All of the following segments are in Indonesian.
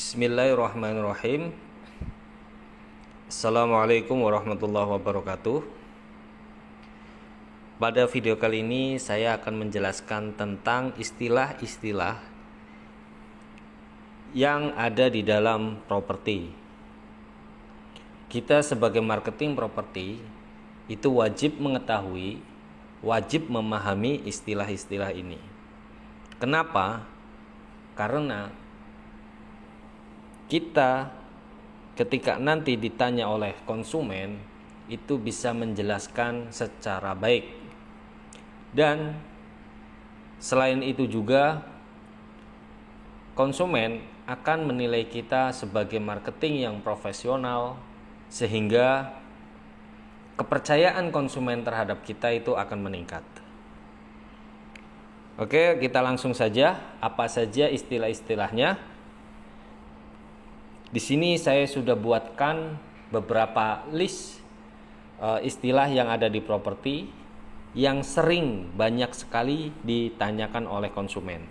Bismillahirrahmanirrahim. Assalamualaikum warahmatullahi wabarakatuh. Pada video kali ini saya akan menjelaskan tentang istilah-istilah yang ada di dalam properti. Kita sebagai marketing properti itu wajib mengetahui, wajib memahami istilah-istilah ini. Kenapa? Karena kita ketika nanti ditanya oleh konsumen itu bisa menjelaskan secara baik. Dan selain itu juga konsumen akan menilai kita sebagai marketing yang profesional, sehingga kepercayaan konsumen terhadap kita itu akan meningkat. Oke, kita langsung saja. Apa saja istilah-istilahnya? Di sini saya sudah buatkan beberapa list istilah yang ada di properti yang sering banyak sekali ditanyakan oleh konsumen.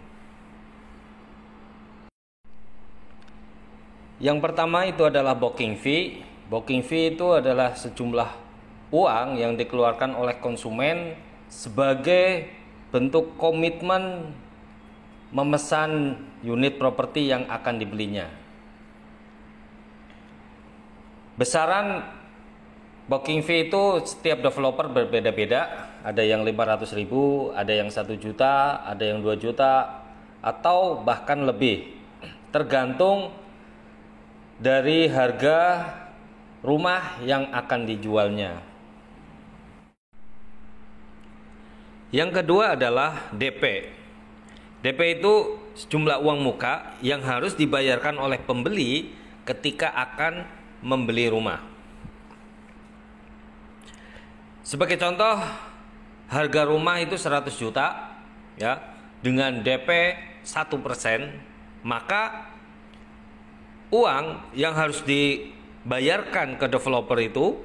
Yang pertama itu adalah booking fee. Booking fee itu adalah sejumlah uang yang dikeluarkan oleh konsumen sebagai bentuk komitmen memesan unit properti yang akan dibelinya. Besaran booking fee itu setiap developer berbeda-beda. Ada yang 500.000, ada yang 1 juta, ada yang 2 juta, atau bahkan lebih. Tergantung dari harga rumah yang akan dijualnya. Yang kedua adalah DP. DP itu sejumlah uang muka yang harus dibayarkan oleh pembeli ketika akan membeli rumah. Sebagai contoh, harga rumah itu 100 juta ya, dengan DP 1%, maka uang yang harus dibayarkan ke developer itu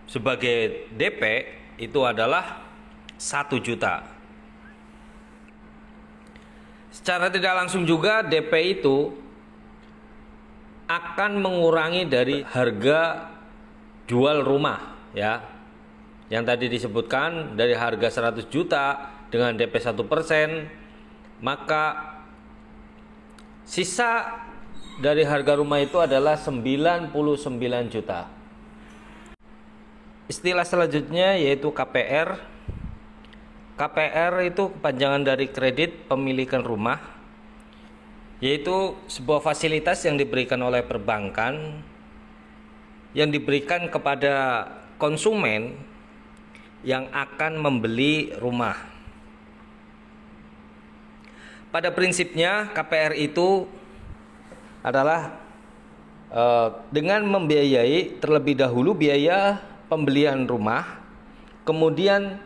sebagai DP itu adalah 1 juta. Secara tidak langsung juga DP itu akan mengurangi dari harga jual rumah ya. Yang tadi disebutkan dari harga 100 juta dengan DP 1%, maka sisa dari harga rumah itu adalah 99 juta. Istilah selanjutnya yaitu KPR. KPR itu kepanjangan dari kredit pemilikan rumah, yaitu sebuah fasilitas yang diberikan oleh perbankan yang diberikan kepada konsumen yang akan membeli rumah. Pada prinsipnya KPR itu adalah dengan membiayai terlebih dahulu biaya pembelian rumah, kemudian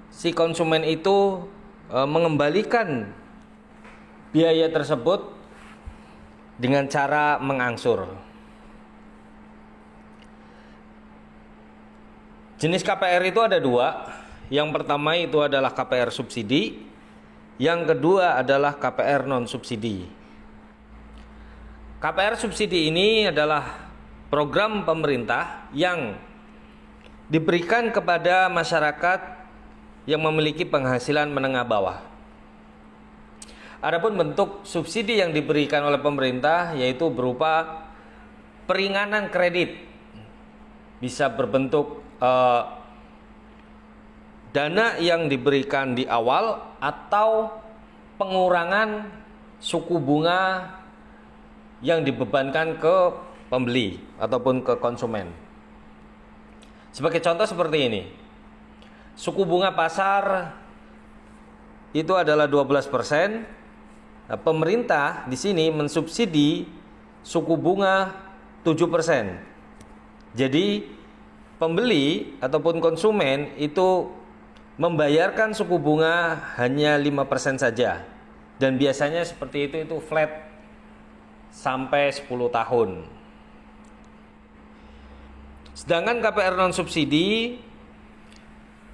si konsumen itu mengembalikan biaya tersebut dengan cara mengangsur. Jenis KPR itu ada dua. Yang pertama itu adalah KPR subsidi. Yang kedua adalah KPR non subsidi. KPR subsidi ini adalah program pemerintah yang diberikan kepada masyarakat yang memiliki penghasilan menengah bawah. Adapun bentuk subsidi yang diberikan oleh pemerintah yaitu berupa peringanan kredit, bisa berbentuk dana yang diberikan di awal atau pengurangan suku bunga yang dibebankan ke pembeli ataupun ke konsumen. Sebagai contoh seperti ini, suku bunga pasar itu adalah 12%. Nah, pemerintah di sini mensubsidi suku bunga 7%. Jadi pembeli ataupun konsumen itu membayarkan suku bunga hanya 5% saja. Dan biasanya seperti itu flat sampai 10 tahun. Sedangkan KPR non subsidi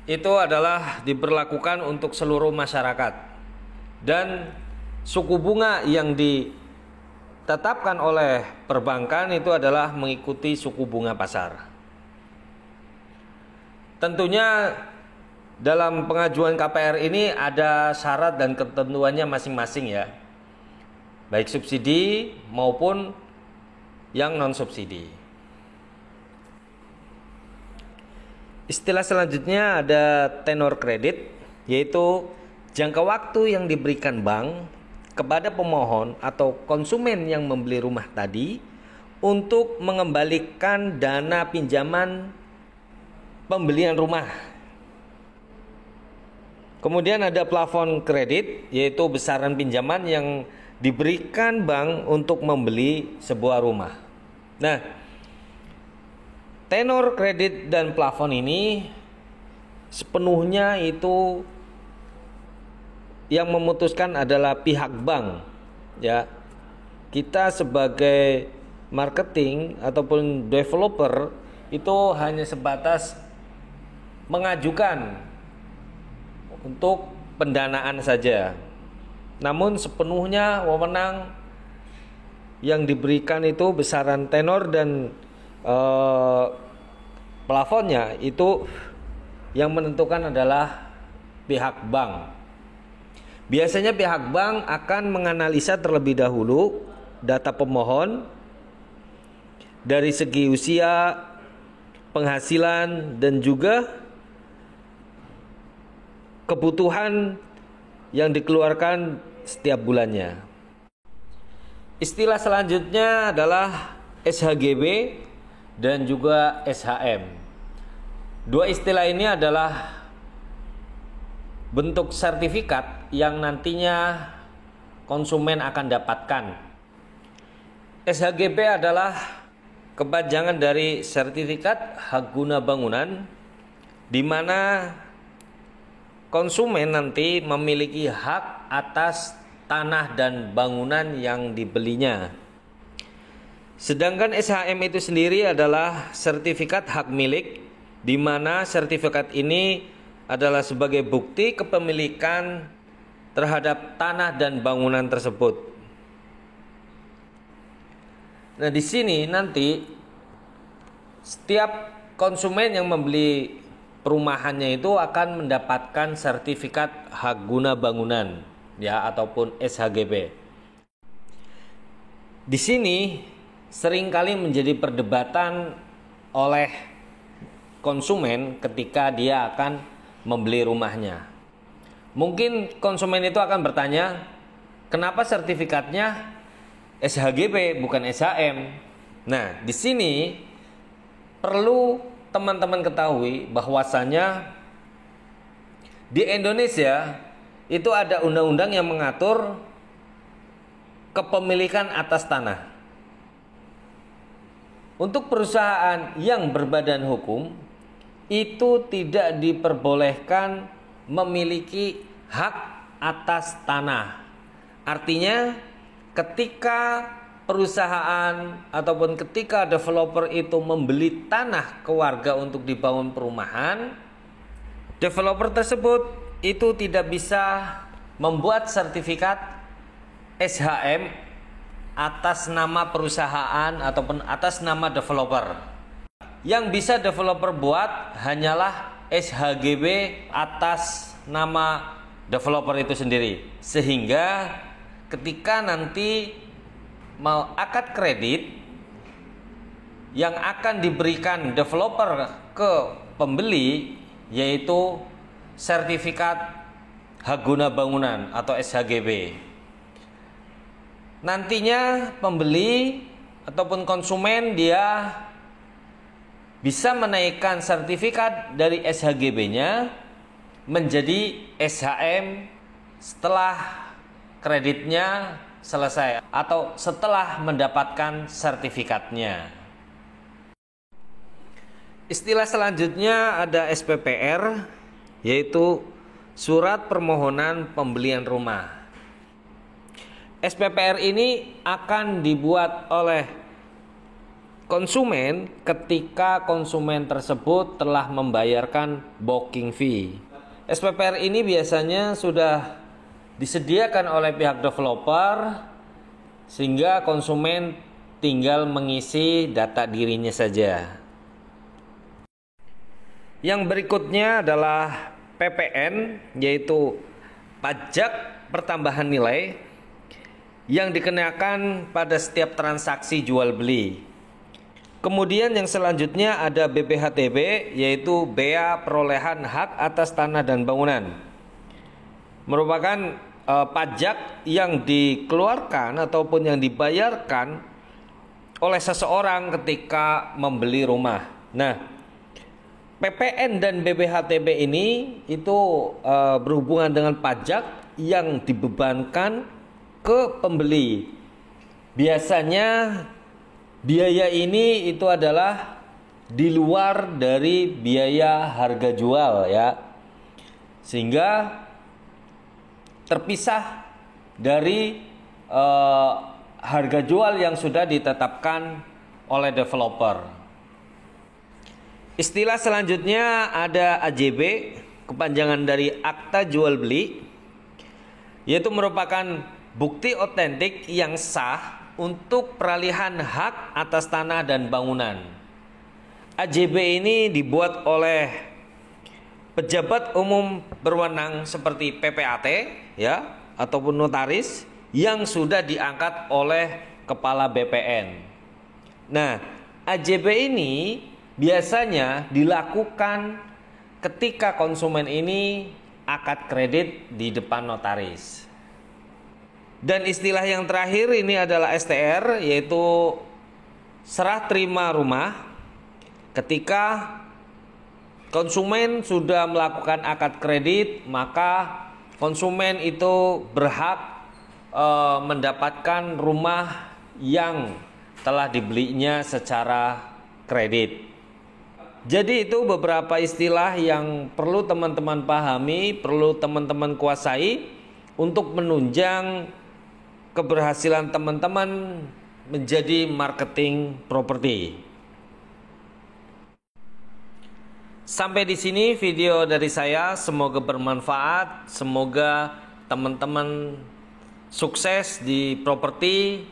itu adalah diberlakukan untuk seluruh masyarakat. Dan suku bunga yang ditetapkan oleh perbankan itu adalah mengikuti suku bunga pasar. Tentunya dalam pengajuan KPR ini ada syarat dan ketentuannya masing-masing ya, baik subsidi maupun yang non subsidi. Istilah selanjutnya ada tenor kredit, yaitu jangka waktu yang diberikan bank kepada pemohon atau konsumen yang membeli rumah tadi untuk mengembalikan dana pinjaman pembelian rumah. Kemudian ada plafon kredit, yaitu besaran pinjaman yang diberikan bank untuk membeli sebuah rumah. Nah, tenor kredit dan plafon ini sepenuhnya itu yang memutuskan adalah pihak bank ya. Kita sebagai marketing ataupun developer itu hanya sebatas mengajukan untuk pendanaan saja. Namun sepenuhnya wewenang yang diberikan itu besaran tenor dan plafonnya itu yang menentukan adalah pihak bank. Biasanya pihak bank akan menganalisa terlebih dahulu data pemohon dari segi usia, penghasilan, dan juga kebutuhan yang dikeluarkan setiap bulannya. Istilah selanjutnya adalah SHGB dan juga SHM. Dua istilah ini adalah bentuk sertifikat yang nantinya konsumen akan dapatkan. SHGB adalah kepanjangan dari sertifikat hak guna bangunan, di mana konsumen nanti memiliki hak atas tanah dan bangunan yang dibelinya. Sedangkan SHM itu sendiri adalah sertifikat hak milik, di mana sertifikat ini adalah sebagai bukti kepemilikan terhadap tanah dan bangunan tersebut. Nah, di sini nanti setiap konsumen yang membeli perumahannya itu akan mendapatkan sertifikat hak guna bangunan ya, ataupun SHGB. Di sini seringkali menjadi perdebatan oleh konsumen ketika dia akan membeli rumahnya. Mungkin konsumen itu akan bertanya, kenapa sertifikatnya SHGB bukan SHM? Nah, di sini perlu teman-teman ketahui bahwasanya di Indonesia itu ada undang-undang yang mengatur kepemilikan atas tanah. Untuk perusahaan yang berbadan hukum itu tidak diperbolehkan memiliki hak atas tanah. Artinya ketika perusahaan ataupun ketika developer itu membeli tanah ke warga untuk dibangun perumahan, developer tersebut itu tidak bisa membuat sertifikat SHM atas nama perusahaan ataupun atas nama developer. Yang bisa developer buat hanyalah SHGB atas nama developer itu sendiri. Sehingga ketika nanti mau akad kredit yang akan diberikan developer ke pembeli, yaitu sertifikat hak guna bangunan atau SHGB. Nantinya pembeli ataupun konsumen dia bisa menaikkan sertifikat dari SHGB-nya menjadi SHM setelah kreditnya selesai atau setelah mendapatkan sertifikatnya. Istilah selanjutnya ada SPPR, yaitu surat permohonan pembelian rumah. SPPR ini akan dibuat oleh konsumen ketika konsumen tersebut telah membayarkan booking fee. SPPR ini biasanya sudah disediakan oleh pihak developer sehingga konsumen tinggal mengisi data dirinya saja. Yang berikutnya adalah PPN, yaitu pajak pertambahan nilai yang dikenakan pada setiap transaksi jual beli. Kemudian yang selanjutnya ada BPHTB, yaitu bea perolehan hak atas tanah dan bangunan. Merupakan pajak yang dikeluarkan ataupun yang dibayarkan oleh seseorang ketika membeli rumah. Nah, PPN dan BPHTB ini itu berhubungan dengan pajak yang dibebankan ke pembeli. Biasanya biaya ini itu adalah di luar dari biaya harga jual ya, sehingga terpisah dari harga jual yang sudah ditetapkan oleh developer. Istilah selanjutnya ada AJB, kepanjangan dari akta jual beli, yaitu merupakan bukti otentik yang sah untuk peralihan hak atas tanah dan bangunan. AJB ini dibuat oleh pejabat umum berwenang seperti PPAT ya, ataupun notaris yang sudah diangkat oleh kepala BPN. Nah, AJB ini biasanya dilakukan ketika konsumen ini akad kredit di depan notaris. Dan istilah yang terakhir ini adalah STR, yaitu serah terima rumah. Ketika konsumen sudah melakukan akad kredit, maka konsumen itu berhak mendapatkan rumah yang telah dibelinya secara kredit. Jadi itu beberapa istilah yang perlu teman-teman pahami, perlu teman-teman kuasai untuk menunjang keberhasilan teman-teman menjadi marketing properti. Sampai di sini video dari saya, semoga bermanfaat, semoga teman-teman sukses di properti,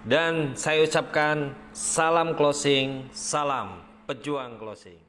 dan saya ucapkan salam closing, salam pejuang closing.